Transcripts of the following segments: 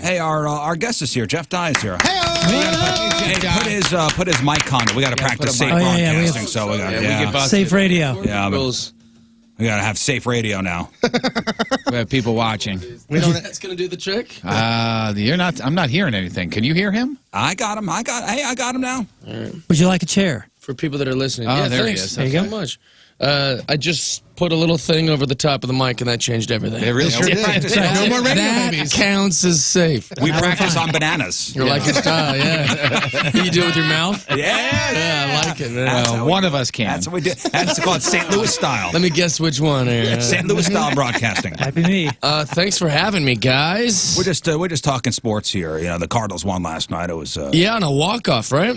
Hey, our guest is here. Jeff Dye is here. Hey, put his mic on. We got to practice safe broadcasting. So we got safe radio. Yeah, we got to have safe radio now. We have people watching. That's gonna do the trick. You're not. I'm not hearing anything. Can you hear him? I got him. I got him now. Would you like a chair? For people that are listening. Oh, yeah, there he thanks. is. There you go. So much. I just put a little thing over the top of the mic, and that changed everything. It really sure did. No more radio that babies. counts as safe. We practice on bananas. You're like your style, yeah. You do it with your mouth? Yeah, I like it, man. One of us can. That's what we do. That's called St. Louis style. Let me guess which one here. St. Louis style broadcasting. Happy me. Thanks for having me, guys. We're just talking sports here. You know, the Cardinals won last night. It was yeah, on a walk-off, right?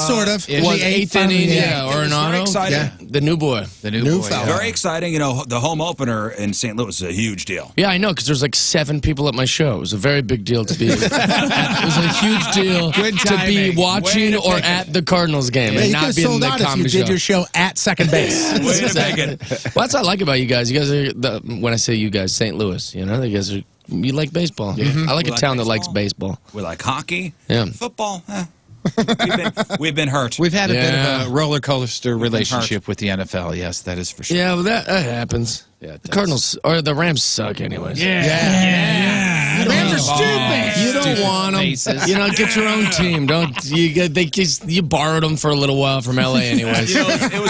Sort of. What, eighth inning? Yeah, or an auto? exciting. Yeah. The new boy. The new boy. fella. Very exciting. You know, the home opener in St. Louis is a huge deal. Yeah, I know, because there's like 7 people at my show. It was a very big deal to be. It was a huge deal Good to be timing. watching Way to or pick at the Cardinals game Yeah, and you not could be have in sold the out if you comedy did show. your show at second base. Way to make it. Well, that's what I like about you guys. You guys are, when I say you guys, St. Louis, you know, you guys are, you like baseball. I like We a like town that baseball. likes baseball. We like hockey. Yeah. Football. We've been hurt. We've had a bit Yeah. of a roller coaster relationship with the NFL. Yes, that is for sure. Yeah, well, that happens. Yeah, it The does. Cardinals, or the Rams suck anyways. Rams are stupid. You don't want them. faces. You know, get your own team. Don't you? You borrowed them for a little while from LA, anyways.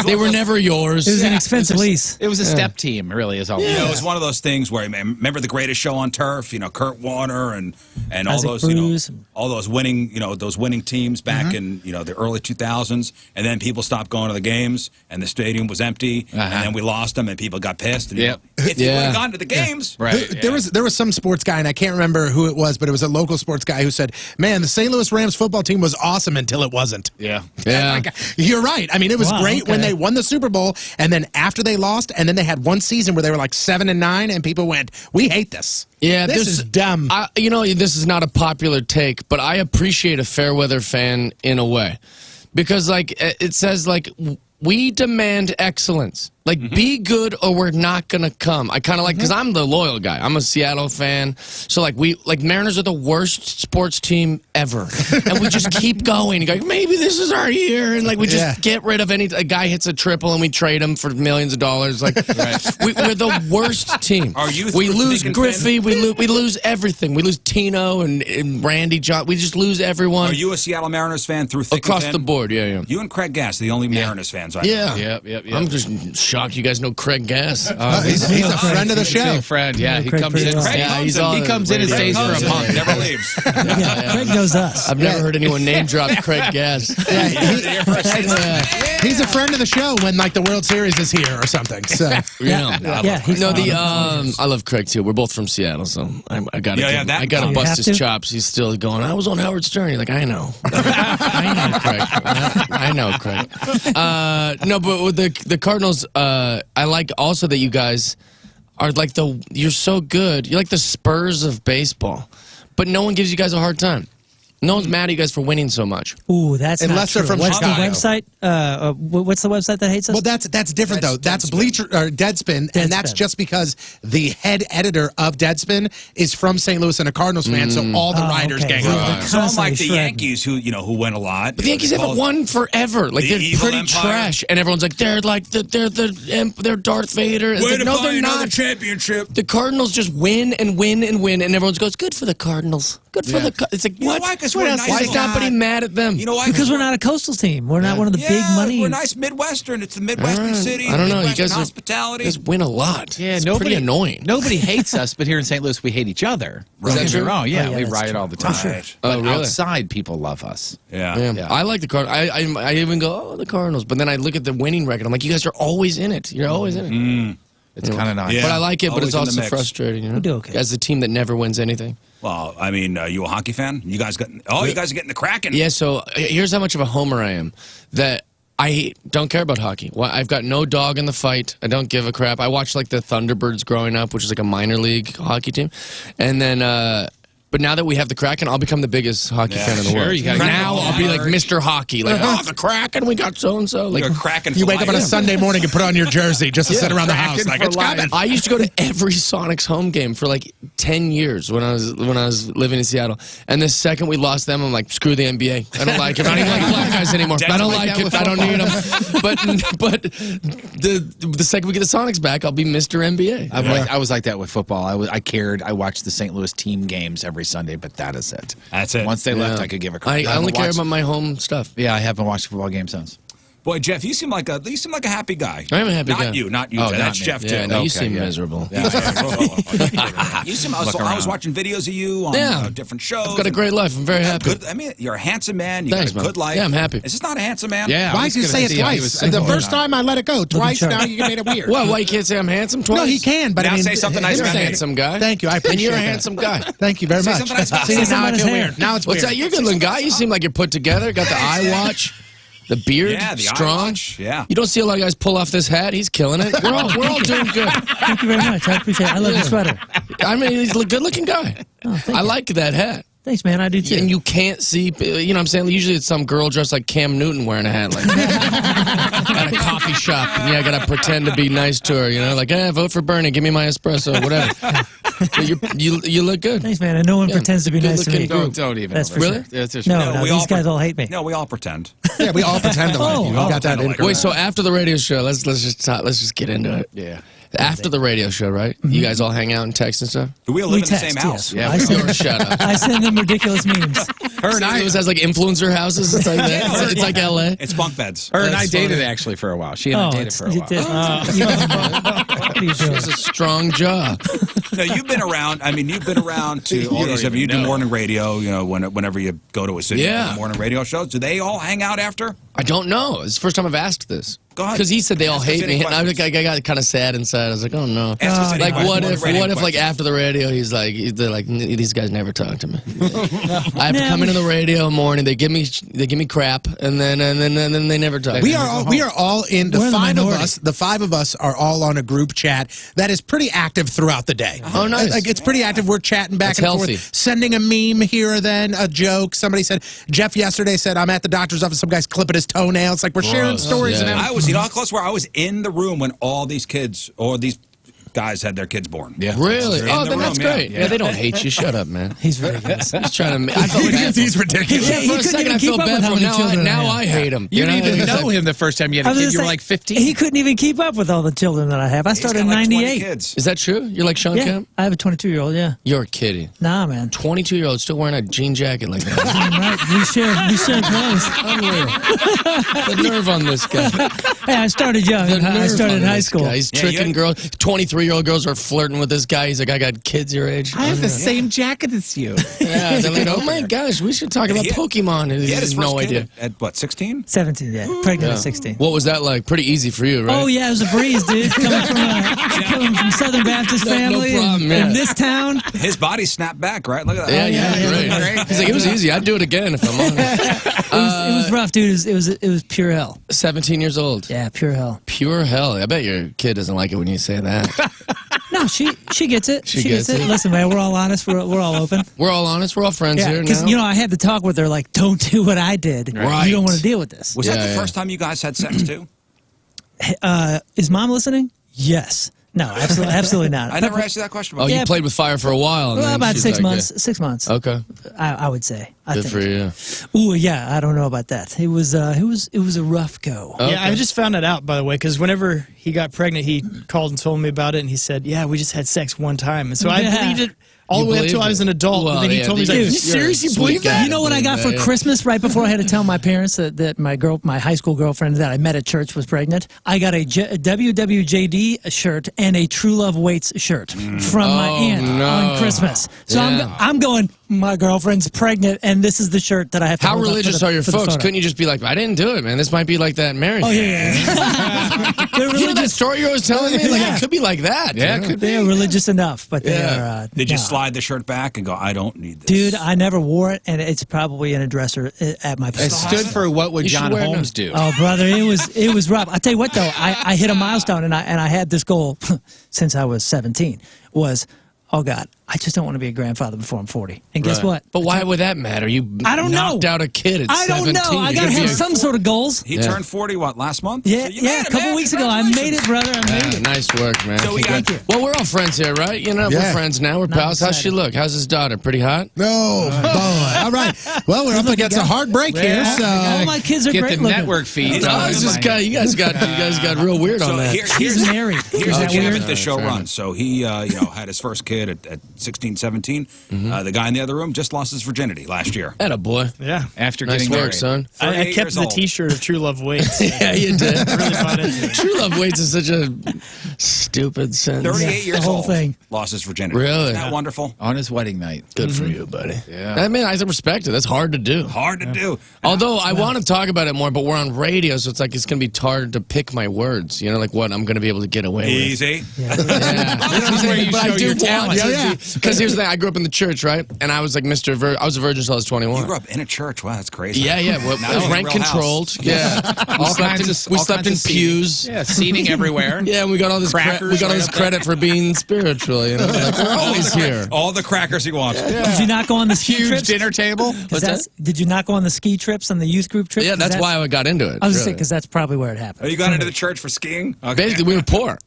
They were never yours. It was an expensive lease. It was a step team, really, is all. You know, it was one of those things where, remember the Greatest Show on Turf? You know, Kurt Warner and all Isaac those, Bruce. all those winning, those winning teams back in, the early 2000s. And then people stopped going to the games, and the stadium was empty. And then we lost them, and people got pissed. And, Yep. if you would have gone to the games, Right. There was some sports guy, and I can't remember who it was, but it was a local sports guy who said, "Man, the St. Louis Rams football team was awesome until it wasn't." Yeah. Yeah. Like, you're right. I mean, it was great when they won the Super Bowl, and then after they lost, and then they had one season where they were like 7-9, and people went, "We hate this. Yeah, this is dumb." You know, this is not a popular take, but I appreciate a fair weather fan in a way, because like it says like we demand excellence. Like, be good or we're not going to come. I kind of like, because I'm the loyal guy. I'm a Seattle fan. So, like, Mariners are the worst sports team ever. And we just keep going. You go, maybe this is our year. And, like, we just get rid of a guy hits a triple and we trade him for millions of dollars. Like, we're the worst team. We lose Griffey. We lose everything. We lose Tino and Randy John. We just lose everyone. Are you a Seattle Mariners fan through thick Across and the thin? board, yeah. You and Craig Gass, the only Mariners fans I know. Yeah. Yep. I'm just shocked you guys know Craig Gass. He's a friend of the show. Big friend. Yeah, he Craig comes in. pretty well. Yeah, He comes in and stays for a month. Never leaves. Yeah, Craig knows us. I've never heard anyone name drop Craig Gass. He's a friend of the show when like the World Series is here or something. So Yeah, he's No, fine. I love Craig too. We're both from Seattle, so I gotta I gotta You bust have his to? chops. He's still going, I was on Howard Stern. He's like, I know. I know, Craig. I know, Craig. No, but with the Cardinals, I like also that you guys are like you're so good. You're like the Spurs of baseball. But no one gives you guys a hard time. No one's mad at you guys for winning so much. Ooh, that's Unless not they're true. from What's Chicago. the website? What's the website that hates us? Well, that's different though. That's Bleacher or Deadspin, and that's Deadspin. just because the head editor of Deadspin is from St. Louis and a Cardinals fan, so all the writers okay. gang So up. they're So unlike constantly the shredding. Yankees, who win a lot. But the Yankees haven't won forever. Like The they're evil pretty empire. trash, and everyone's like they're Darth Vader. It's like, no, they're not. championship. The Cardinals just win and win and win, and everyone goes, "Good for the Cardinals. Good for the." It's like, You know what? why? 'Cause we're nice Why is and nobody mad at them? You know why? Because we're not a coastal team. We're not one of the big money. We're nice Midwestern. It's the Midwestern city. I don't know. You Midwestern guys hospitality. You guys win a lot. Yeah, it's pretty annoying. Nobody hates us, but here in St. Louis, we hate each other. Right. Don't get me wrong. Yeah, Oh, yeah, we that's riot true. all the time. Right. But Oh, really? outside, people love us. Yeah. Yeah. I like the Cardinals. I even go, oh, the Cardinals. But then I look at the winning record. I'm like, you guys are always in it. You're always in it. It's kind of nice. Yeah. But I like it, but Always it's in the also mix. frustrating. You know? We do okay. As the team that never wins anything. Well, I mean, you a hockey fan? You guys got? Oh, you guys are getting the Kraken. Yeah, so here's how much of a homer I am. That I don't care about hockey. Well, I've got no dog in the fight. I don't give a crap. I watched like the Thunderbirds growing up, which is like a minor league hockey team. And then But now that we have the Kraken, I'll become the biggest hockey fan in the world. You gotta now I'll be like Mr. Hockey. Like, oh, the Kraken, we got so-and-so. Like, You're a Kraken. You wake up on a Sunday morning and put on your jersey just to sit around the house. Like, it's coming. I used to go to every Sonics home game for like 10 years when I was living in Seattle. And the second we lost them, I'm like, screw the NBA. I don't like it. I don't even like black guys anymore. I don't like it. I don't need them. But the second we get the Sonics back, I'll be Mr. NBA. I was like that with football. I cared. I watched the St. Louis team games every Sunday, but that is it. That's it. Once they left, I could give a crap. I only care about my home stuff. Yeah, I haven't watched a football game since. Boy, Jeff, you seem like a happy guy. I am a happy guy. Not you. Oh, That's not me. Jeff too. Yeah, no, you seem miserable. You seem. I was watching videos of you on different shows. I've got a great life. I'm very happy. I mean, you're a handsome man. You Thanks, got a good life. Yeah, I'm happy. Is this not a handsome man? Yeah. Why did you say it twice? The first time I let it go. Twice, now you made it weird. Well, why you can't say I'm handsome twice? No, he can, but now I mean, say something nice You're a about me. handsome guy. Thank you. I appreciate And you're a that. handsome guy. Thank you very much. something nice about See, me. now I feel weird. Now it's What's weird. that? You're a good-looking guy. You seem like you're put together. Got the eye watch. The beard, Yeah, the eye strong. watch, yeah. You don't see a lot of guys pull off this hat. He's killing it. We're all doing good. Thank you very much. I appreciate it. I love your sweater. I mean, he's a good-looking guy. I like that hat. Thanks, man. I do too. And you can't see, you know what I'm saying? Usually it's some girl dressed like Cam Newton wearing a hat like that. At a coffee shop. And I got to pretend to be nice to her, you know? Like, vote for Bernie. Give me my espresso, whatever. But you look good. Thanks, man. And no one pretends to be nice to me. Don't even. That's for Really? sure. No, these guys all hate me. No, we all pretend. Yeah, we all pretend to like you. We got that in. Wait, so after the radio show, let's just get into it. Yeah. After the radio show, right? You guys all hang out and text and stuff? Do we all live in the same house? Yes. Yeah. Shut up. I send them ridiculous memes. Her and I has like influencer houses. It's like that. It's like LA. It's bunk beds. Her and I That's dated funny. actually for a while. She and I dated for a you while. did. What are you She doing? has a strong jaw. No, you've been around. I mean, you've been around to all these. You do morning radio. You know, whenever you go to a city, Yeah. morning radio shows. Do they all hang out after? I don't know. It's the first time I've asked this. Go ahead. Because he said they all Ask us hate any me, and I questions. got kind of sad inside. I was like, oh no. Ask us any Like questions. what Morning if radio like questions. after the radio they're like these guys never talk to me. I have to come into the radio in the morning. They give me crap, and then they never talk. We are all in the We're in the five of minority. us. The five of us are all on a group chat that is pretty active throughout the day. Oh, nice. Like it's pretty active. We're chatting back That's and healthy. forth, sending a meme here or then, a joke. Somebody said Jeff yesterday said I'm at the doctor's office. Some guy's clipping his toenails. Like we're sharing Gross. stories and Yeah. everything. I was, you know how close were I was in the room when all these kids or these guys had their kids born. Yeah. Really? In Oh, the then that's room, yeah. great. Yeah, they don't hate you. Shut up, man. He's ridiculous. He's trying to. I felt bad. He's ridiculous. Yeah, he For a couldn't second, even I keep felt up bad with how for him. many children Now I I have. hate him. You didn't even It's know like- him the first time you I had a was kid. You were gonna like say, 15. He couldn't even keep up with all the children that I have. I He's started got in like 20 '98. kids. Is that true? You're like Sean Yeah, Kemp? I have a 22-year-old. Yeah. You're kidding. Nah, man. 22-year-old still wearing a jean jacket like that. Damn right. We share clothes. Unreal. The nerve on this guy. Hey, I started young. The I nerve started on in high this school. guy. He's Yeah, tricking you- girls. 23-year-old girls are flirting with this guy. He's like, I got kids your age. I have the same jacket as you. Yeah, they're like, oh my gosh, we should talk about He had- Pokemon. And He he had has his first no kid idea. at what, 16? 17, yeah. Pregnant at 16. What was that like? Pretty easy for you, right? Oh, yeah, it was a breeze, dude. Coming from Southern Baptist No family problem, in, yeah. in this town. His body snapped back, right? Look at that. Yeah, yeah, great. He's like, it was easy. I'd do it again if I'm honest. It was rough, dude. It was pure hell. 17 years old. Yeah, pure hell. Pure hell. I bet your kid doesn't like it when you say that. No, she gets it. She gets it. Listen, man, we're all honest. We're all open. We're all honest. We're all friends Yeah, here because now. you know I had to talk with her like, don't do what I did. Right. You don't want to deal with this. Was that Yeah, the yeah. first time you guys had sex, too? Is mom listening? Yes. No, absolutely not. I never asked you that question Oh, before. Yeah, you played with fire for a while. And Well, then about she's 6 like, months. 6 months. Okay. I would say. I Good think. for you. Ooh, yeah. I don't know about that. It was a rough go. Okay. Yeah, I just found it out, by the way, because whenever he got pregnant, he called and told me about it, and he said, yeah, we just had sex one time. And so I Yeah. believed it all You the way up believed till I was an it? adult. Well, and then he yeah, told me, he's like, you're you a seriously sweet believe guy. that? You know what I got for Yeah. Christmas right before I had to tell my parents that my high school girlfriend that I met at church was pregnant? I got a WWJD shirt and a True Love Waits shirt from my aunt on Christmas. So Yeah. I'm going, my girlfriend's pregnant, and this is the shirt that I have to How hold up for religious the- are your for the folks? photo. Couldn't you just be like, I didn't do it, man. This might be like that marriage. Oh, yeah. They're You know that religious. story you always telling me? Like, Yeah. it could be like that. Yeah, you know? it could be. They're religious enough, but they Yeah. are. Did you no. slide the shirt back and go, I don't need this? Dude, I never wore it, and it's probably in a dresser at my It place. stood for what would You should John wear it Holmes now. do? Oh, brother, it was rough. I tell you what, though, I hit a milestone, and I had this goal since I was 17. Was, oh God, I just don't want to be a grandfather before I'm 40. And guess what? But why would that matter? You I don't knocked know. out a kid at I 17. don't know. I got to have some sort of goals. He turned 40, what, last month? Yeah, So you made a it, couple man. weeks ago. I made it, brother. I made it. Nice work, man. So we got- Thank you. Well, we're all friends here, right? You know, we're friends now. We're pals. How's she look? How's his daughter? Pretty hot? No, boy. All right. Well, we're up against a hard break here, so. All my kids are Get great the looking. network feed. You guys got real weird on that. He's married. Here's Is the that gamut weird? this show runs. So he, had his first kid at 16, 17. The guy in the other room just lost his virginity last year. Attaboy. Yeah. After Nice getting work, married. son. I 38 kept years the old. T-shirt of True Love Waits. Yeah, you did. Really bought into it. True Love Waits is such a stupid sentence. 38 years the whole old. thing. Lost his virginity. Really? Isn't that wonderful? On his wedding night. Good for you, buddy. Yeah. I mean, I respect it. That's hard to do. Hard to do. Although I want to talk about it more, but we're on radio, so it's like it's going to be hard to pick my words. You know, like what I'm going to be able to get away with. Easy. Yeah. This is where you But show I do your want talent. to. Because here's the thing. I grew up in the church, right? And I was like I was a virgin until I was 21. You grew up in a church. Wow, that's crazy. Yeah. Well, Now it was you're in a rank real house. controlled. Yeah. We slept in pews. Yeah, seating everywhere. Yeah, and we got all this credit for being spiritual. You know, like we're always here. All the crackers he wants. Did you not go on the ski Huge trips? dinner table. Did you not go on the ski trips and the youth group trips? Yeah, 'Cause that's why I got into it. I was really. saying because that's probably where it happened. Oh, you got into the church for skiing? Okay. Basically, we were poor.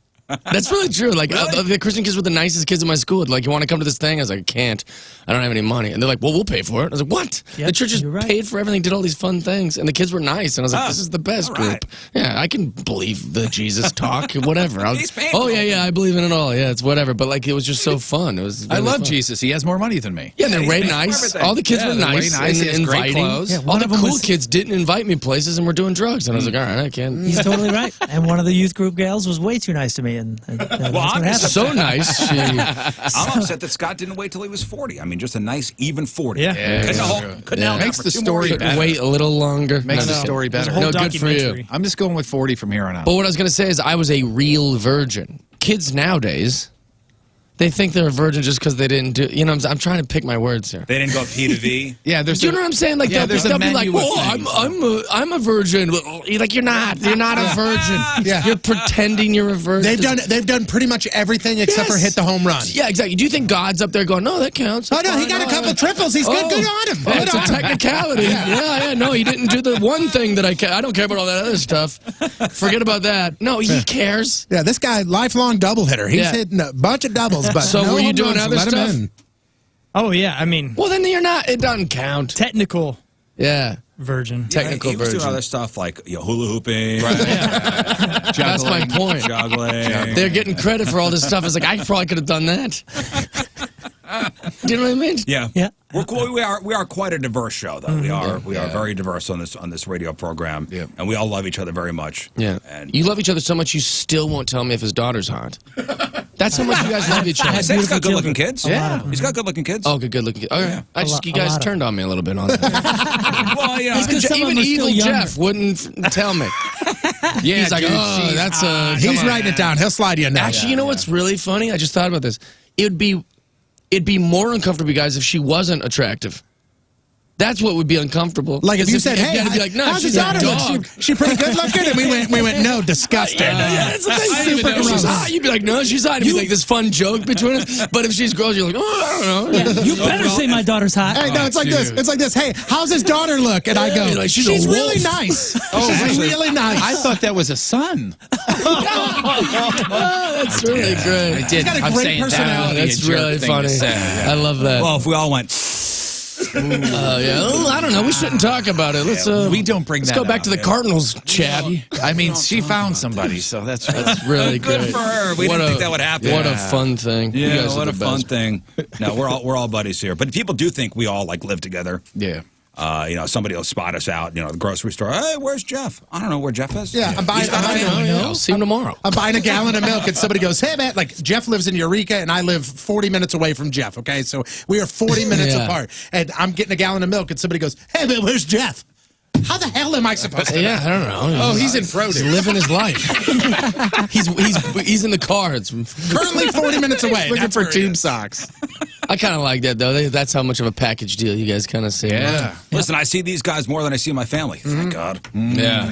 That's really true. Like the Christian kids were the nicest kids in my school. Like, you want to come to this thing? I was like, I can't. I don't have any money. And they're like, well, we'll pay for it. I was like, what? Yep, the church just you're right. paid for everything, did all these fun things, and the kids were nice. And I was like, this is the best all right. group. Yeah, I can believe the Jesus talk, whatever. He's paying Oh for yeah, I believe in it all. Yeah, it's whatever. But like, it was just so fun. It was. I really love fun. Jesus. He has more money than me. Yeah, they're he's way paying for nice. everything. All the kids Yeah, were they're way nice nice. and He has great inviting. clothes. Yeah, All one the of them cool was- kids didn't invite me places and were doing drugs. And I was like, all right, I can't. He's totally right. And one of the youth group gals was way too nice to me, and that's what I'm happened. So nice. I'm upset that Scott didn't wait till he was 40. I mean, just a nice, even 40. Yeah. Couldn't help Makes for the 2 more story years. better. Wait a little longer. Makes the No. story There's better. a whole No, good for you. documentary. I'm just going with 40 from here on out. But what I was going to say is I was a real virgin. Kids nowadays, they think they're a virgin just because they didn't do. You know, I'm trying to pick my words here. They didn't go P to V. Yeah, there's. Do you know what I'm saying? Like, Yeah, they'll there's a be like, menu of "Oh, I'm a virgin." You're like, you're not a virgin. Yeah. You're pretending you're a virgin. They've done pretty much everything except for Yes. hit the home run. Yeah, exactly. Do you think God's up there going, "No, that counts"? Oh no, he got a couple triples. He's good. Good on him. Oh, Good it's a on him. technicality. Yeah. No, he didn't do the one thing that I don't care about all that other stuff. Forget about that. No, he cares. Yeah, this guy, lifelong double hitter. He's Yeah. hitting a bunch of doubles, but So no were you home doing runs. other Let him stuff? in. Oh yeah, I mean, Well, then you're not. It doesn't count. technical Yeah. virgin. Technical He was doing virgin. other stuff like hula hooping, That's my point. juggling. They're getting credit for all this stuff. It's like, I probably could have done that. Do you know what I mean? Yeah. Yeah. We're cool. We are quite a diverse show, though. We are very diverse on this radio program, Yeah. and we all love each other very much. Yeah. And You love each other so much, you still won't tell me if his daughter's hot. That's how much you guys love each I other. said he's got Beautiful good-looking kids. Yeah. He's got good-looking kids. Oh, good looking. All right. You A guys lot of turned on me a little bit on that. Well, yeah. It's 'cause some of Even them are still evil younger. Jeff wouldn't tell me. Yeah, He's like, dude, oh, she's that's a. He's writing it down. He'll slide you a note. Actually, you know what's really funny? I just thought about this. It'd be more uncomfortable, guys, if she wasn't attractive. That's what would be uncomfortable. Like if Is you said, you "Hey, had to be like, no, how's she's your a daughter look? dog." She pretty good looking?" And we went, "No, disgusting." It's like Super super gross. she's hot. You'd be like, no, she's hot. It'd be like this fun joke between us. But if she's girls, you're like, oh, I don't know. You better say my daughter's hot. Hey, no, it's like this. It's like this. "Hey, how's his daughter look?" And I go, You're like, she's a really wolf." nice. She's really nice." I thought that was a son. That's really great. I did. got a I'm great saying personality. that would be a That's jerk really thing to funny. say. I love that. Well, if we all went, Yeah. Well, I don't know. We shouldn't talk about it. Let's. We don't bring Let's that go back up, to the yeah. Cardinals chat. I mean, she found somebody, so that's Really good great. for her. We didn't think that would happen. What a fun thing. You yeah, guys are what the a fun best. thing. No, we're all buddies here, but people do think we all like live together. yeah. Somebody will spot us out, the grocery store. Hey, where's Jeff? I don't know where Jeff is. Yeah, I'm buying. I'll see him tomorrow. I'm buying a gallon of milk, and somebody goes, "Hey, man!" Like Jeff lives in Eureka, and I live 40 minutes away from Jeff. Okay, so we are 40 minutes Yeah. apart, and I'm getting a gallon of milk, and somebody goes, "Hey, man, where's Jeff?" How the hell am I supposed to? Yeah, I don't know. Oh, he's in produce. He's living his life. he's in the car. It's Currently 40 minutes away. Looking That's for where he team is. socks. I kind of like that though. That's how much of a package deal you guys kind of see. Yeah. Listen, I see these guys more than I see my family. Thank God. Yeah.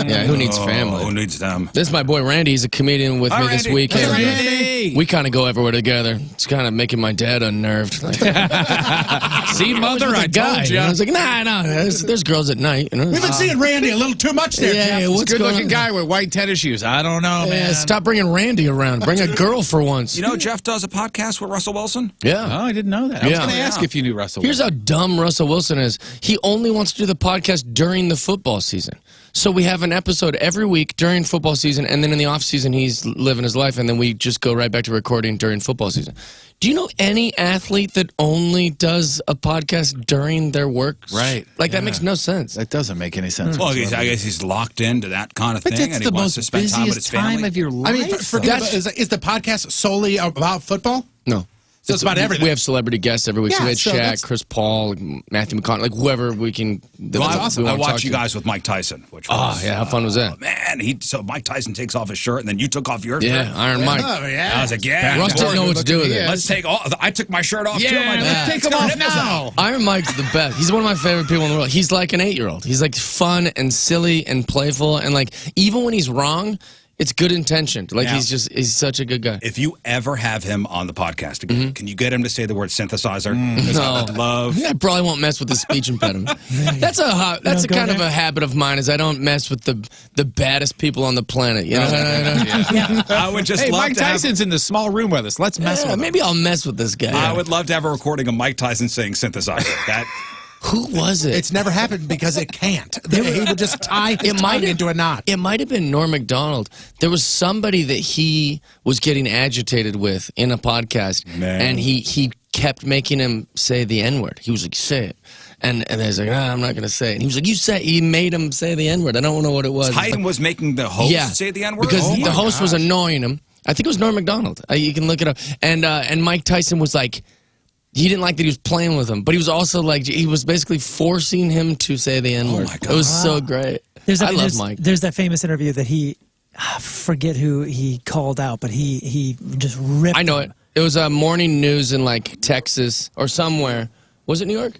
Yeah. Who needs Oh, family? who needs them? This is my boy Randy. He's a comedian with me this Randy. weekend. Hey, Randy. Hey. We kind of go everywhere together. It's kind of making my dad unnerved. Like, See, mother, I told you. I was like, nah, there's girls at night. You know? We've been seeing Randy a little too much there, Yeah, Jeff. what's going Good-looking on? guy with white tennis shoes. I don't know, Yeah, man. stop bringing Randy around. Bring a girl for once. You know, Jeff does a podcast with Russell Wilson. Yeah. Oh, I didn't know that. I was Yeah. going to ask if you knew Russell. Here's how dumb Russell Wilson is. He only wants to do the podcast during the football season. So we have an episode every week during football season, and then in the off season he's living his life, and then we just go right back to recording during football season. Do you know any athlete that only does a podcast during their work? Right. Like that makes no sense. That doesn't make any sense. Well, I guess he's locked into that kind of But thing, that's and he the wants to most spend time with his busiest time family. of your life. I mean, forget about, is the podcast solely about football? No. So it's about everything. We have celebrity guests every week. So Yeah, we had so Shaq, that's- Chris Paul, Matthew McConaughey, like whoever we can. Well, awesome. I wanna talk watched you to. guys with Mike Tyson, which Oh, was, yeah, how fun was that? man, so Mike Tyson takes off his shirt, and then you took off your Yeah, shirt. Iron Mike. Oh, yeah. I was like, yeah. Russ didn't know what to do with it. Let's take all. I took my shirt off too. I'm like, let's take him off now. Iron Mike's the best. He's one of my favorite people in the world. He's like an 8-year-old. He's like fun and silly and playful, and like even when he's wrong, it's good intentioned. Like Yeah. he's such a good guy. If you ever have him on the podcast again, can you get him to say the word synthesizer? Because I would love. I probably won't mess with his speech impediment. That's a go kind of there? a habit of mine. Is I don't mess with the baddest people on the planet. You know? I would just Hey, love Mike to have. Tyson's in the small room with us. Let's mess with him. Maybe I'll mess with this guy. I would love to have a recording of Mike Tyson saying synthesizer. That Who was it? It's never happened because it can't. He would just tie his tongue into a knot. It might have been Norm Macdonald. There was somebody that he was getting agitated with in a podcast, Man. and he kept making him say the N-word. He was like, say it. And I was like, nah, I'm not going to say it. And he was like, you say it. He made him say the N-word. I don't know what it was. Tyson was making the host say the N-word? Because Oh the my host was gosh. annoying him. I think it was Norm Macdonald. You can look it up. And Mike Tyson was like, he didn't like that he was playing with him, but he was also like, he was basically forcing him to say the N-word. my It was so great. I love Mike. There's that famous interview that I forget who he called out, but he just ripped. I know him. it. It was morning news in like Texas or somewhere. Was it New York?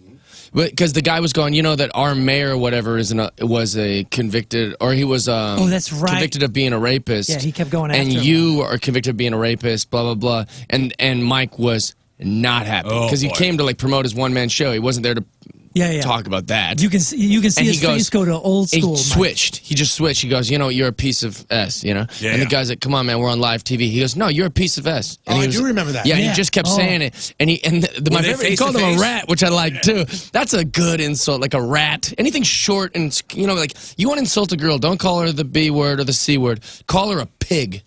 Because the guy was going, you know, that our mayor or whatever was a convicted, or he was that's right. convicted of being a rapist. Yeah, he kept going and after him. you are convicted of being a rapist, blah, blah, blah. And Mike was not happy Oh, because he boy. came to like promote his one-man show. He wasn't there to Yeah. talk about that. You can see And his face go to old school. He Mike. switched. He just switched. He goes, you know, you're a piece of S, you know? Yeah, and the yeah. guy's like, come on, man, we're on live TV. He goes, no, you're a piece of S. And Oh, he I was, do remember that. Yeah, Yeah. he just kept Oh. saying it. And my they favorite, he called him a face-to-face? rat, which I like too. That's a good insult, like a rat. Anything short and, you know, like, you want to insult a girl, don't call her the B word or the C word. Call her a pig.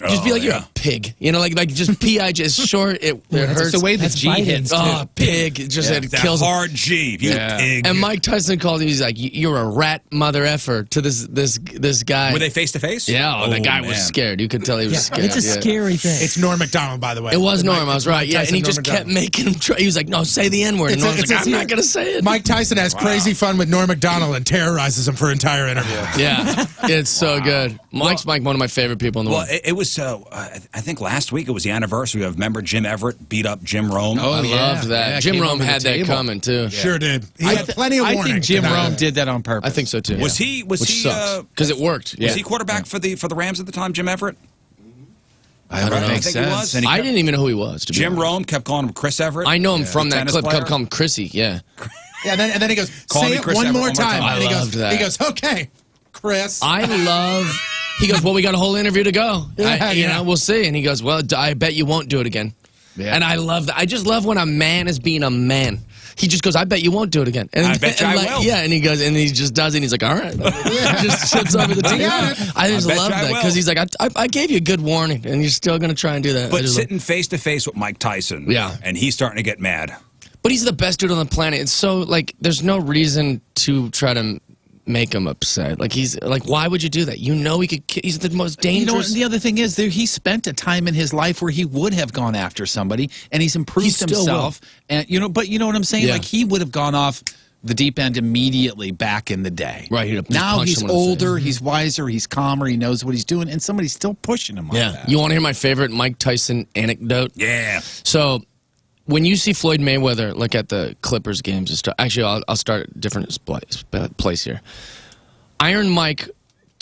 Just be like, you're a pig. You know, like just P-I-G is short, it hurts. It's the way the That's G biting. hits, too. Oh, pig. It just it that kills him. hard G. You Yeah. pig. And Mike Tyson called him. He's like, "You're a rat, mother effer." To this guy. Were they face to face? Yeah, the guy was man. scared. You could tell he was Yeah, scared. it's a yeah. scary thing. It's Norm Macdonald, by the way. It was Mike- Norm. I was right. Mike Yeah, Tyson, and he Norm just kept Macdonald. making him try. He was like, "No, say the N word." And It's a- Norm's it's like, a- "I'm not gonna say it." Mike Tyson has crazy fun with Norm Macdonald and terrorizes him for entire interview. Yeah, it's so good. Mike's one of my favorite people in the Well, world. it was, I think last week it was the anniversary of, remember Jim Everett beat up Jim Rome? Oh, I yeah. loved that. Yeah, Jim came Rome over the had that table. coming too. Sure did. He had plenty of I warning. think Jim tonight. Rome did that on purpose. I think so too. Was he, Which sucks because it worked. Was he quarterback for the Rams at the time, Jim Everett? I don't know. I Makes think he sense. was. And he I kept- didn't even know who he was. To be Jim honest. Rome kept calling him Chris Everett. I know him from the that tennis clip. player. Kept calling him Chrissy. Yeah. Yeah, and then he goes, Call say me it Chris one Everett more one more time. time. And he I loved goes, that. he goes, okay, Chris. I love. He goes, well, we got a whole interview to go. Yeah, You yeah. know, we'll see. And he goes, well, I bet you won't do it again. Yeah. And I love that. I just love when a man is being a man. He just goes, I bet you won't do it again. And, I bet you and I will. Yeah, and he goes, and he just does it. And he's like, all right. Just sits over the table. got it. I just I bet love you I that will. because he's like, I gave you a good warning, and you're still going to try and do that. I But just love- sitting face to face with Mike Tyson, Yeah. and he's starting to get mad. But he's the best dude on the planet. It's so, like, there's no reason to try to make him upset. Like, he's, like, why would you do that? You know he could, he's the most You know, dangerous. the other thing is, he spent a time in his life where he would have gone after somebody, and he's improved He still himself. And but you know what I'm saying? Yeah. Like he would have gone off the deep end immediately back in the day. Right, he'd have just now punched he's someone in the face. older, he's wiser, he's calmer, he knows what he's doing, and somebody's still pushing him. Yeah. on that. You want to hear my favorite Mike Tyson anecdote? Yeah. So, when you see Floyd Mayweather, like at the Clippers games and stuff, actually, I'll start a different place here. Iron Mike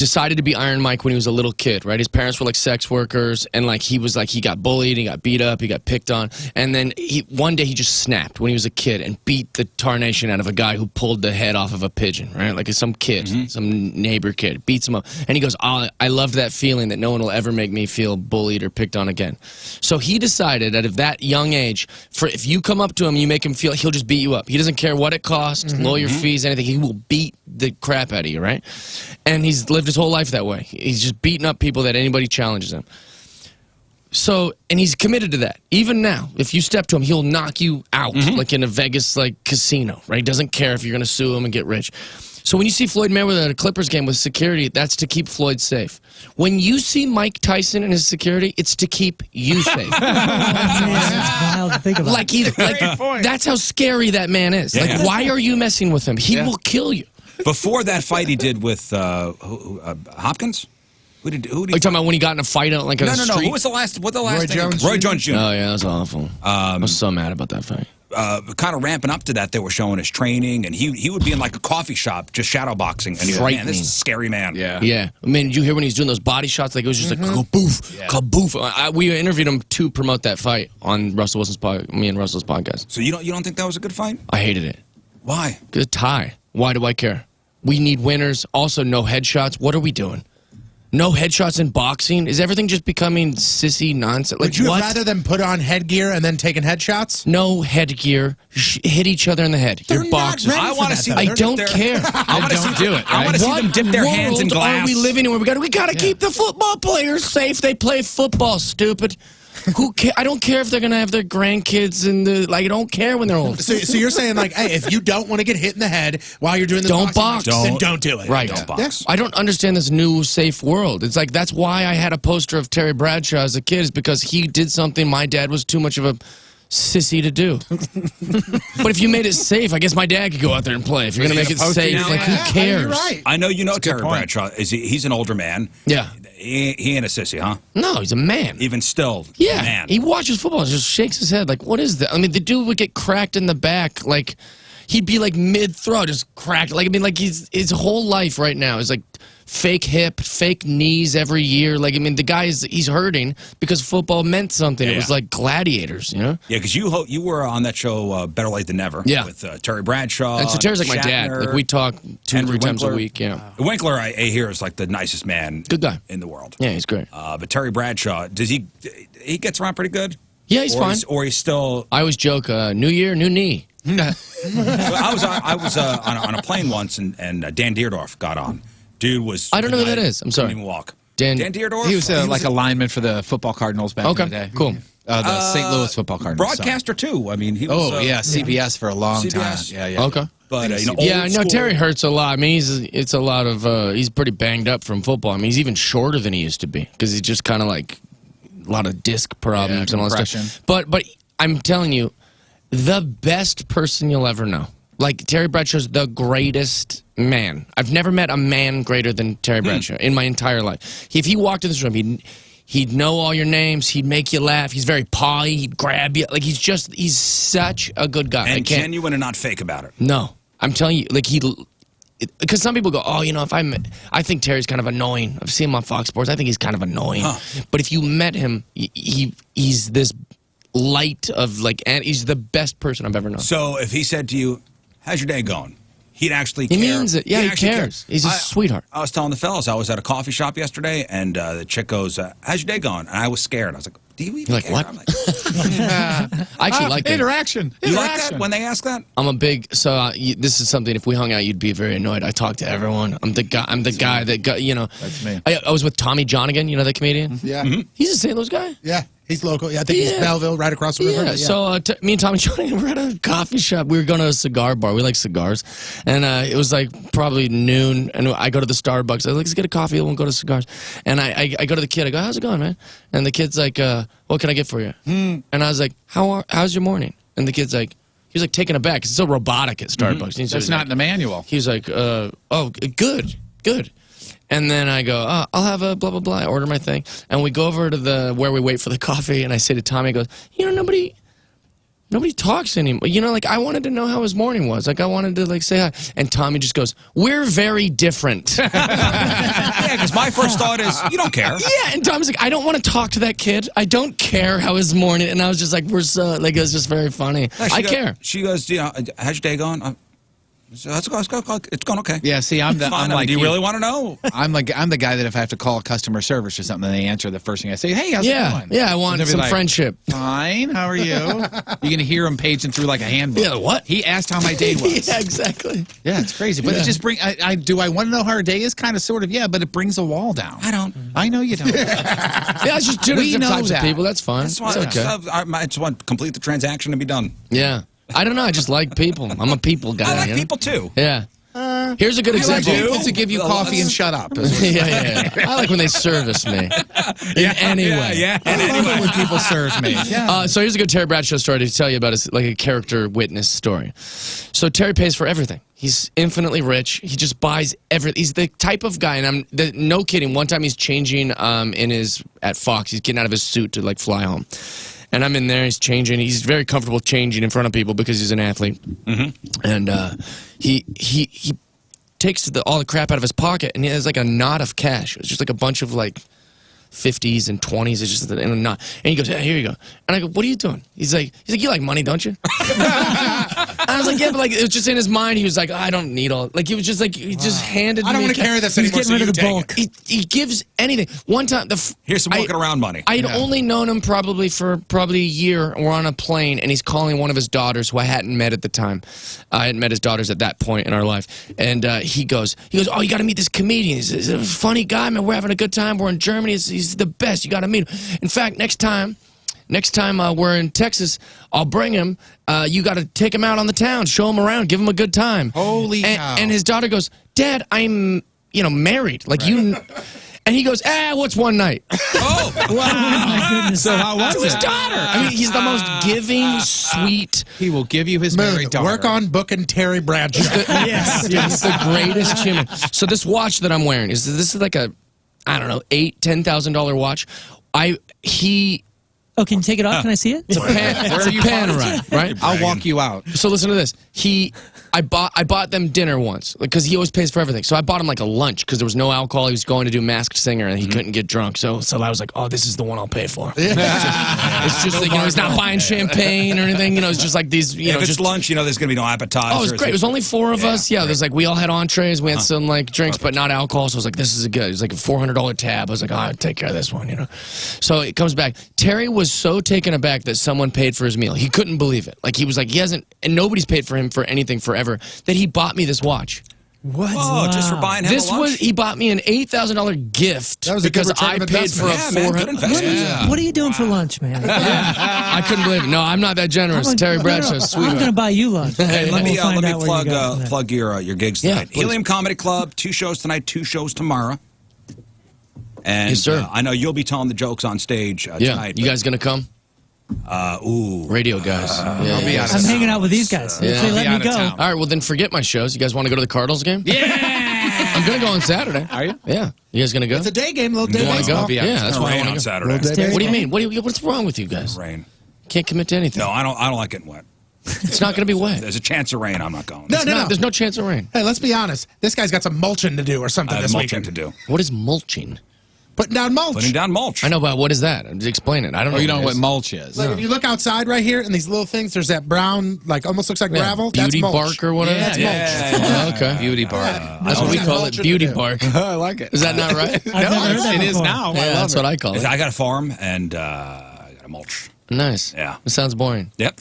decided to be Iron Mike when he was a little kid, right? His parents were like sex workers, and like he got bullied, he got beat up, he got picked on, and then one day he just snapped when he was a kid and beat the tarnation out of a guy who pulled the head off of a pigeon, right? Like some kid, some neighbor kid, beats him up, and he goes, oh, I loved that feeling that no one will ever make me feel bullied or picked on again. So he decided that at that young age, if you come up to him, you make him feel, he'll just beat you up. He doesn't care what it costs, lawyer fees, anything. He will beat the crap out of you, right? And he's lived his whole life that way. He's just beating up people that anybody challenges him. So, and he's committed to that. Even now, if you step to him, he'll knock you out, like in a Vegas casino, right? He doesn't care if you're going to sue him and get rich. So when you see Floyd Mayweather at a Clippers game with security, that's to keep Floyd safe. When you see Mike Tyson and his security, it's to keep you safe. That's wild to think about. That's how scary that man is. Yeah. Like, why are you messing with him? He will kill you. Before that fight he did with Hopkins? Who did Are you talking about when he got in a fight on like a street? No. Who was the last? What the last? Roy Jones Jr. Oh yeah, that's awful. I was so mad about that fight. Kind of ramping up to that, they were showing his training, and he would be in like a coffee shop just shadow boxing, and he's like, man, this is a scary man. Yeah. I mean, did you hear when he's doing those body shots? Like it was just like kaboof, kaboof. We interviewed him to promote that fight on Russell Wilson's me and Russell's podcast. So you don't think that was a good fight? I hated it. Why? Good tie. Why do I care? We need winners. Also, no headshots. What are we doing? No headshots in boxing? Is everything just becoming sissy nonsense? Like, Would you what? rather them put on headgear and then taking headshots? No headgear. Hit each other in the head. They're You're boxers. not ready I want to see. I don't care. I want to see do it, I want to see them dip their hands in What world glass. are we living in where we got to keep the football players safe? They play football, stupid. Who I don't care if they're gonna have their grandkids and I don't care when they're old. So you're saying like, hey, if you don't want to get hit in the head while you're doing the Don't box. then don't do it. Right. Don't box. I don't understand this new safe world. It's like that's why I had a poster of Terry Bradshaw as a kid, is because he did something my dad was too much of a sissy to do. But if you made it safe, I guess my dad could go out there and play. If you're gonna make it safe, like who cares? You're right. I know you know Terry Bradshaw. He's an older man. Yeah. He ain't a sissy, huh? No, he's a man. Even still, Yeah, man. he watches football and just shakes his head like, what is that? I mean, the dude would get cracked in the back. Like, he'd be like mid-throw, just cracked. Like, I mean, like his whole life right now is like fake hip, fake knees every year. Like, I mean, the guy he's hurting because football meant something. Yeah. It was like gladiators, you know? Yeah, because you were on that show Better Late Than Never. Yeah. With Terry Bradshaw. And so Terry's like my dad. Shatner, Like, we talk 2-3 times a Winkler. week. Yeah. Winkler, I hear, is like the nicest man. Good guy. in the world. Yeah, he's great. But Terry Bradshaw, does he gets around pretty good? Yeah, he's fine. Or he's still. I always joke, new year, new knee. I was on a plane once, and Dan Deerdorf got on. Dude was. I don't know who that is. I'm sorry. Couldn't even walk. Dan Deerdorf. He was like a lineman for the football Cardinals back in the day. Cool. The St. Louis football Cardinals. broadcaster too. I mean, he was. CBS for a long CBS. time. Yeah. Okay. But Yeah, old no, school. Terry hurts a lot. I mean, it's a lot of, he's pretty banged up from football. I mean, he's even shorter than he used to be because he's just kind of like a lot of disc problems and all that compression. stuff. But I'm telling you, the best person you'll ever know. Like, Terry Bradshaw's the greatest man. I've never met a man greater than Terry Bradshaw in my entire life. If he walked in this room, he'd know all your names. He'd make you laugh. He's very pawly. He'd grab you. Like, he's such a good guy. And genuine and not fake about it. No. I'm telling you, like, because some people go, oh, you know, I think Terry's kind of annoying. I've seen him on Fox Sports. I think he's kind of annoying. Huh. But if you met him, he's this light of, like, and he's the best person I've ever known. So if he said to you, how's your day going? He'd actually care. He means it. Yeah, he actually cares. He's a sweetheart. I was telling the fellas, I was at a coffee shop yesterday, and the chick goes, how's your day going? And I was scared. I was like, do you even You're like, care? what? I'm like, I actually like that. Interaction. you like that when they ask that? I'm a big, so this is something, if we hung out, you'd be very annoyed. I talk to everyone. I'm the guy that got, you know. That's me. I was with Tommy Johnigan, you know that comedian? Yeah. He's a St. Louis guy. Yeah. He's local. Yeah, I think he's Belleville, right across the river. Yeah, so me and Tommy Johnigan were at a coffee shop. We were going to a cigar bar. We like cigars. And it was like probably noon, and I go to the Starbucks. I was like, let's get a coffee, and we'll go to cigars. And I go to the kid. I go, how's it going, man? And the kid's like, what can I get for you? And I was like, how's your morning? And the kid's like, he was like taken aback. It's so robotic at Starbucks. That's not in the manual. He was like, oh, good. And then I go, I'll have a blah, blah, blah. I order my thing. And we go over to where we wait for the coffee. And I say to Tommy, he goes, you know, nobody nobody talks anymore. You know, like I wanted to know how his morning was. Like I wanted to like say hi. And Tommy just goes, "We're very different." Yeah, because my first thought is, you don't care. Yeah, and Tommy's like, I don't want to talk to that kid. I don't care how his morning. And I was just like, we're so like, it was just very funny. I care. She goes, how's your day going? So it's going okay. Yeah, see, I'm like, do you really want to know? I'm the guy that if I have to call customer service or something, they answer the first thing I say, "Hey, how's it going?" Yeah, I want some friendship. Fine, how are you? You're gonna hear him paging through like a handbook. Yeah, what? He asked how my day was. Yeah, exactly. Yeah, it's crazy, but it just brings. Do I want to know how her day is? Kind of, sort of, yeah, but it brings a wall down. I don't. I know you don't. Yeah, it's just two different types of people. That's fine. It's okay. I just want to complete the transaction and be done. Yeah, I don't know. I just like people. I'm a people guy. I like people too. Yeah. Here's a good example. People to give you coffee and shut up. Yeah. I like when they service me. In any way. Yeah. I love it when people serve me. Yeah. So here's a good Terry Bradshaw story to tell you about. It's like a character witness story. So Terry pays for everything. He's infinitely rich. He just buys everything. He's the type of guy, and no kidding. One time he's changing at Fox. He's getting out of his suit to like fly home. And I'm in there, he's changing. He's very comfortable changing in front of people because he's an athlete. Mm-hmm. And he takes all the crap out of his pocket, and he has like a knot of cash. It's just like a bunch of like 50s and 20s. It's just in a knot. And he goes, "Yeah, here you go." And I go, "What are you doing?" He's like, "You like money, don't you?" I was like, "Yeah," but like it was just in his mind. He was like, "I don't need all." Like he was just like he just handed. I don't want to carry this anymore. He's getting rid of the bulk. He gives anything. One time, here's some walking around money. I had only known him for a year. We're on a plane, and he's calling one of his daughters, who I hadn't met at the time. I hadn't met his daughters at that point in our life. And he goes, "Oh, you got to meet this comedian. He's a funny guy, man. We're having a good time. We're in Germany. He's the best. You got to meet him. In fact, next time we're in Texas, I'll bring him. You got to take him out on the town, show him around, give him a good time." Holy cow. And his daughter goes, "Dad, I'm married. Like you." And he goes, "What's one night?" Oh, Wow, my goodness. So how was To his daughter. I mean, he's the most giving, sweet. He will give you his married daughter. Work on booking Terry Bradshaw. Yes. He's the greatest human. So this watch that I'm wearing this is like a, I don't know, $10,000 watch. Oh, can you take it off? Can I see it? It's a Panerai, right? I'll walk you out. So listen to this. I bought them dinner once because he always pays for everything. So I bought him like a lunch because there was no alcohol. He was going to do Masked Singer and he couldn't get drunk. So I was like, "Oh, this is the one I'll pay for." It's just like, he's not buying champagne or anything. It's just like these. If it's lunch, there's going to be no appetizers. Oh, it was great. It was only 4 of us. Yeah, there's like we all had entrees. We had some like drinks, but not alcohol. So I was like, "This is good." It was like a $400 tab. I was like, "I'll take care of this one." So it comes back. Terry was so taken aback that someone paid for his meal. He couldn't believe it. Like he was like, he hasn't, and nobody's paid for him for anything forever. That he bought me this watch. What? Oh, just for buying him a lunch? He bought me an $8,000 gift That was a good because return I of paid for a investment. Good $400. investment. What are you doing for lunch, man? I couldn't believe it. No, I'm not that generous. Terry Bradshaw's sweet. I'm going to buy you lunch. Hey, let me We'll find out where you go from there. plug your gigs Yeah, tonight. please. Helium Comedy Club, 2 shows tonight, 2 shows tomorrow. And Yes, sir. I know you'll be telling the jokes on stage tonight. You guys gonna come? Radio guys. I'll be out of I'm town. hanging out with these guys. Yeah. If they I'll let be me out of go. town. All right, well then forget my shows. You guys want to go to the Cardinals game? Yeah. I'm gonna go on Saturday. Are you? Yeah. You guys gonna go? It's a day game, little day You want to baseball. go? be out. Yeah, It's that's It's why I rain want on to go. Saturday. Little day What do you baseball. mean? What's wrong with you guys? Rain. Can't commit to anything. No, I don't like getting wet. It's not gonna be wet. There's a chance of rain. I'm not going. No. There's no chance of rain. Hey, let's be honest. This guy's got some mulching to do or something I have this mulching weekend. to do. What is mulching? Putting down mulch. Putting down mulch. I know, but what is that? Explain it. I don't know. Oh, you don't know it what is. mulch is. Like if you look outside right here and these little things, there's that brown, like almost looks like gravel. Beauty that's mulch. bark or whatever? That's Yeah. Oh, okay. Beauty bark. That's what we call it. mulching Beauty to do. bark. I like it. Is that not right? I've never heard that it is before. now. Yeah, that's what I call it. I got a farm and I got a mulch. Nice. Yeah. It sounds boring. Yep,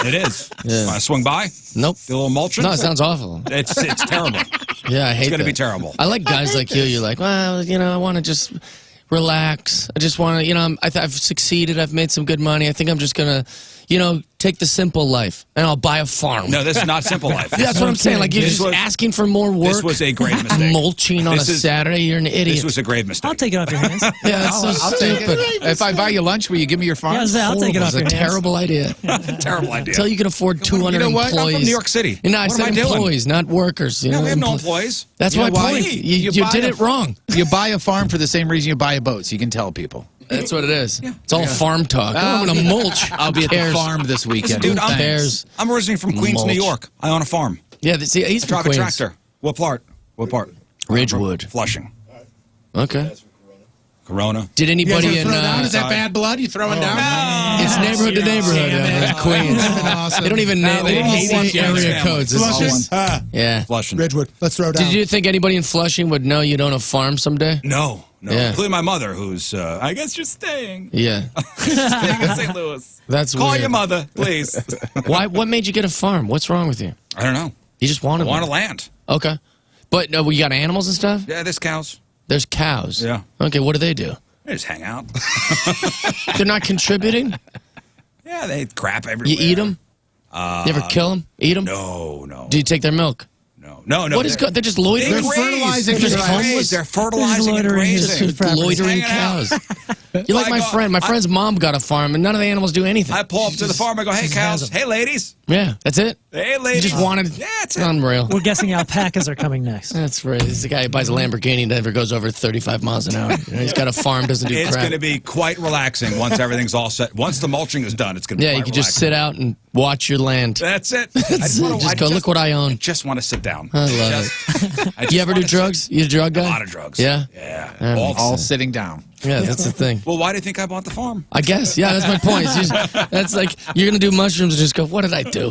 it is. Yeah. Want to swing by? Nope. Do a little mulching? No, it sounds awful. It's terrible. Yeah, I hate It's going to that. be terrible. I like guys like you. You're like, well, I want to just relax. I just want to, I've succeeded. I've made some good money. I think I'm just going to, take the simple life and I'll buy a farm. No, this is not simple life. Yeah, that's what I'm saying. Like, you're This just was- asking for more work. This was a grave mistake. Mulching on This a is- Saturday. You're an idiot. This was a grave mistake. I'll take it off your hands. yeah, that's so I'll take stupid. it. If I buy you lunch, will you give me your farm? Yeah, I'll take it off It's a your hands. terrible idea. Terrible idea. Until you can afford 200 You know what? I'm employees. from New York City. No, I What said am I doing? employees, not workers. No, we have no employees. That's You my know why? point. You buy did a- it wrong. You buy a farm for the same reason you buy a boat, so you can tell people. That's what it is. It's all farm talk. I'm going to mulch. I'll be at the farm this weekend. Dude, I'm originally from Queens, New York. I own a farm. Yeah, see, he's from Drive Queens. a tractor. What part? What part? Ridgewood. Flushing. Okay. Corona. Did anybody in... Is that bad blood? You throwing down? It's neighborhood to neighborhood. It's Queens. Awesome. They don't even know. They hate area codes. It's Flushing? just- yeah. Flushing. Ridgewood. Let's throw down. Did you think anybody in Flushing would know you'd own a farm someday? No. Yeah. Including my mother, who's, I guess you're staying. Yeah. Staying in St. Louis. That's Call weird. your mother, please. Why? What made you get a farm? What's wrong with you? I don't know. You just wanted I want one. a land. Okay. But no, you got animals and stuff? Yeah, there's cows. There's cows. Yeah. Okay, what do they do? They just hang out. They're not contributing? Yeah, they crap everywhere. You eat them? You ever kill them? Eat them? No. Do you take their milk? No. What is good? They're just loitering. They're fertilizing. They're just homeless. They're fertilizing and loitering. grazing. Just property. Loitering Hanging out. cows. You're like my friend. My friend's mom got a farm, and none of the animals do anything. I pull up to the farm. I go, hey, cows. Hey, ladies. Yeah, that's it. Hey, You ladies. just wanted. Yeah, it's it. Unreal. We're guessing alpacas are coming next. That's right. He's the guy who buys a Lamborghini and never goes over 35 miles an hour. You know, he's got a farm, doesn't do It's crap. going to be quite relaxing once everything's all set. Once the mulching is done, it's going to be Yeah, quite you can just relaxing. sit out and watch your land. That's it. Just go, look what I own. Just want to sit down. I love it. You ever do drugs? You a drug guy? A lot of drugs. Yeah? Yeah. All sitting down. Yeah, that's the thing. Well, why do you think I bought the farm? I guess. Yeah, that's my point. That's like, you're going to do mushrooms and just go, what did I do?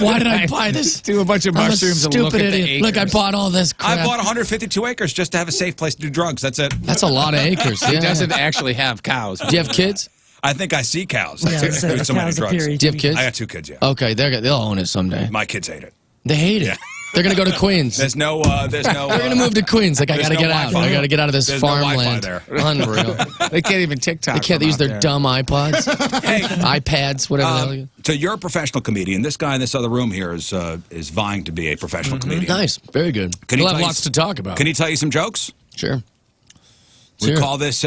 Why did I buy this? Do a bunch of I'm a mushrooms and stupid look at the idiot. Look, I acres. bought all this crap. I bought 152 acres just to have a safe place to do drugs. That's it. That's a lot of acres. He Yeah. doesn't actually have cows. Do you have kids? I think I see cows. Yeah, That's it. the Do so many cows drugs. appear each Do you have week. kids? I got 2 kids, yeah. Okay, they'll own it someday. My kids hate it. They hate it. Yeah. They're going to go to Queens. There's no. They're going to move to Queens. Like, I there's got to no get out. Wi-Fi. I got to get out of this There's no Wi-Fi farmland. there. Unreal. They can't even TikTok. They can't from use out their there. dumb iPods, Hey, iPads, whatever the hell. so you're a professional comedian. This guy in this other room here is vying to be a professional comedian. Nice. Very good. Can he We'll tell have you- lots to talk about. Can he tell you some jokes? Sure. We Sure. call this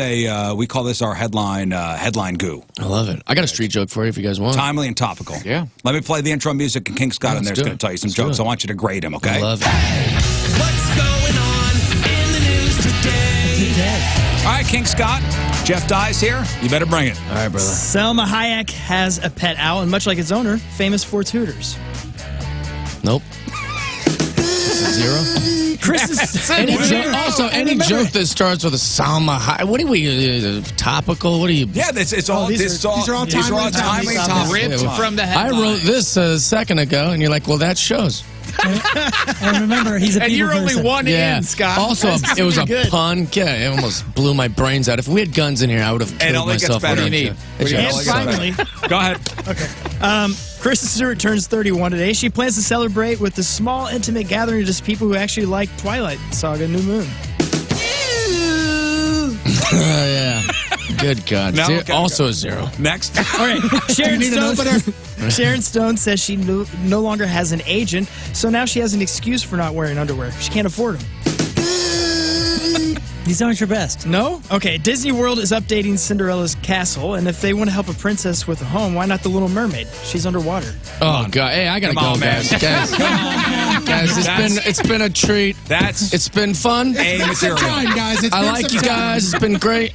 our headline Goo. I love it. I got a street joke for you if you guys want. Timely and topical. Yeah. Let me play the intro music, and King Scott in there is do going it. to tell you some Let's do jokes. it. I want you to grade him, okay? I love it. What's going on in the news today? Today. All right, King Scott. Jeff Dye's here. You better bring it. All right, brother. Selma Hayek has a pet owl, and much like its owner, famous for its hooters. Nope. Zero. Chris is Any joke that starts with a Salma High. What are we, topical? What are you? Yeah, it's all these are timely timely topics. Ripped from the I headline. wrote this a second ago, and you're like, well, that shows. And remember, he's a And people you're only person. one Yeah. in, Scott. Also, it was a good. pun. Yeah, it almost blew my brains out. If we had guns in here, I would have It killed only gets myself. better. with What do you it. need? What do you Yeah. need? And Only gets better. finally, Go ahead. Kristen Stewart turns 31 today. She plans to celebrate with a small, intimate gathering of just people who actually like Twilight Saga New Moon. Yeah. Good God. No, Dude, okay, also a zero. Next. All right, Sharon need an Stone. Sharon Stone says she no longer has an agent, so now she has an excuse for not wearing underwear. She can't afford them. These aren't your best. No? Okay, Disney World is updating Cinderella's castle, and if they want to help a princess with a home, why not the Little Mermaid? She's underwater. Oh God! Hey, I gotta Come go, on, man. guys. Guys, it's been a treat. That's It's been fun. A material. Time, guys. It's I been like some you time. guys. It's been great.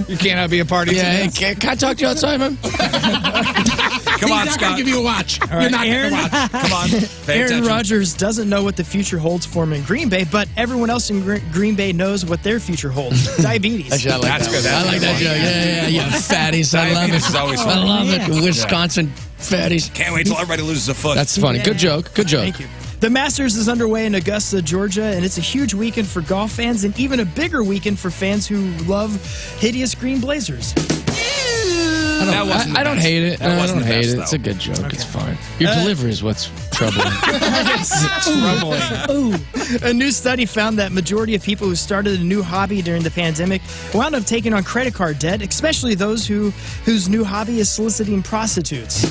You cannot be a party. Yeah. to Hey, this. can I talk to you outside, man? Come on, He's not going Scott. to give you a watch. You're right, not going Aaron. to watch. Come on. Pay Aaron attention. Rodgers doesn't know what the future holds for him in Green Bay, but everyone else in Green Bay knows what their future holds. Diabetes. Actually, I like That's that. good. That's I like good. that joke. Yeah, you fatties. I love Diabetes it. is always I fun. love Yeah. it. Wisconsin fatties. Can't wait till everybody loses a foot. That's funny. Good joke. Good joke. Thank you. The Masters is underway in Augusta, Georgia, and it's a huge weekend for golf fans and even a bigger weekend for fans who love hideous green blazers. That wasn't the I don't best. hate it. That I wasn't don't the hate best, it. It's though. a good joke. It's fine. Your delivery is what's troubling. A new study found that majority of people who started a new hobby during the pandemic wound up taking on credit card debt, especially those whose new hobby is soliciting prostitutes.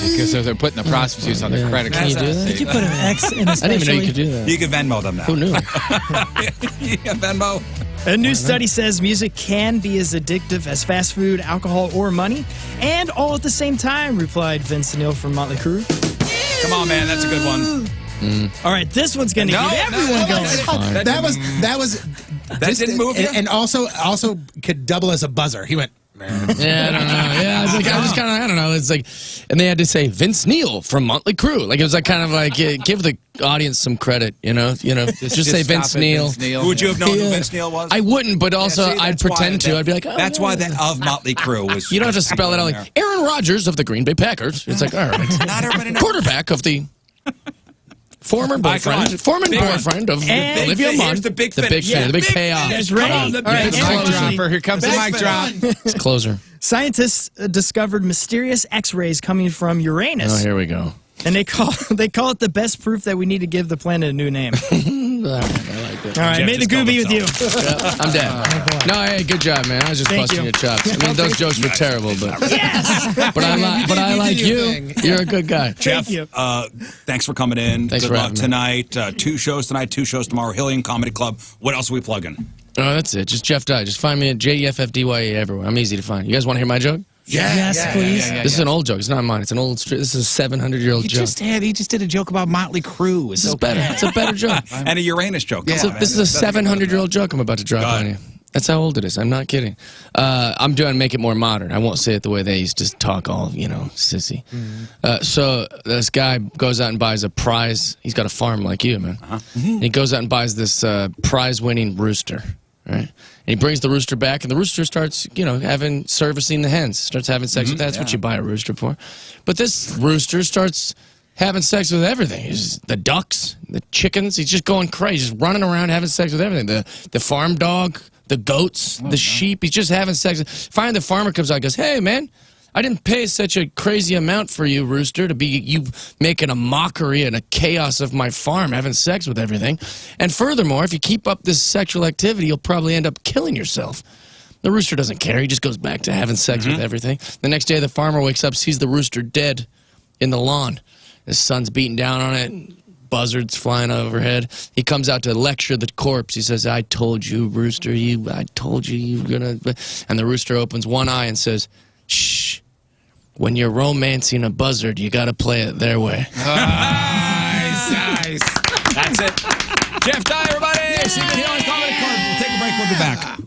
Because they're putting the prostitutes on their credit Can card. you do that? Did you put an X in I didn't even know you could do that. You can Venmo them now. Who knew? Yeah, Venmo. A new study says music can be as addictive as fast food, alcohol, or money, and all at the same time, replied Vince Neil from Motley Crue. Come on, man. That's a good one. All right, this one's going to No, get everyone no, going. no, That was That didn't move you? And also could double as a buzzer. He went, Yeah, I don't know. Yeah, I was like, I just kind of, I don't know. It's like, and they had to say Vince Neil from Motley Crue. Like it was like kind of like give the audience some credit, you know. Just say Vince Neil. Would you have known who Vince Neil was? I wouldn't, but also see, I'd pretend to. I'd be like, oh, that's why the of Motley Crue was. You don't have to spell it out like Aaron Rodgers of the Green Bay Packers. It's like, all right, Not everybody knows. quarterback of the. Former boyfriend of Olivia Munn. The big the big payoff. It's ready. all right, It's mic closing. dropper. Here comes the mic drop. It's closer. Scientists discovered mysterious X-rays coming from Uranus, Oh, here we go. and they call it the best proof that we need to give the planet a new name. I like it. All right, Jeff may the just goo called be with you. I'm dead. No, hey, good job, man. I was just Thank busting you. your chops. I mean, those jokes were terrible, but Yes. but I like did your you. thing. You're a good guy. Jeff, Thank you. thanks for coming in. Thanks Good for luck having me. tonight. 2 shows tonight, 2 shows tomorrow. Hillian Comedy Club. What else are we plugging? Oh, that's it. Just Jeff Dye. Just find me at JEFFDYA everywhere. I'm easy to find. You guys want to hear my joke? Yes, please. This is an old joke. It's not mine. It's an old. This is a 700-year-old joke. He just did a joke about Motley Crue. This is better. It's a better joke. And a Uranus joke. Come So on, this man. is a 700-year-old joke I'm about to drop God. on you. That's how old it is. I'm not kidding. I'm doing make it more modern. I won't say it the way they used to talk, all sissy. So this guy goes out and buys a prize. He's got a farm like you, man. And he goes out and buys this prize-winning rooster, right? And he brings the rooster back, and the rooster starts, servicing the hens. Starts having sex with. That's what you buy a rooster for. But this rooster starts having sex with everything. The ducks, the chickens. He's just going crazy, just running around having sex with everything. The farm dog, the goats, the sheep. He's just having sex. Finally, the farmer comes out and goes, "Hey, man, I didn't pay such a crazy amount for you, rooster, to be you making a mockery and a chaos of my farm, having sex with everything. And furthermore, if you keep up this sexual activity, you'll probably end up killing yourself." The rooster doesn't care. He just goes back to having sex with everything. The next day, the farmer wakes up, sees the rooster dead in the lawn. His son's beating down on it. Buzzards flying overhead. He comes out to lecture the corpse. He says, "I told you, rooster, I told you were gonna..." And the rooster opens one eye and says, "Shh. When you're romancing a buzzard, you got to play it their way." Nice. That's it. Jeff Dye, everybody. See you on Comedy Club. We'll take a break. We'll be back.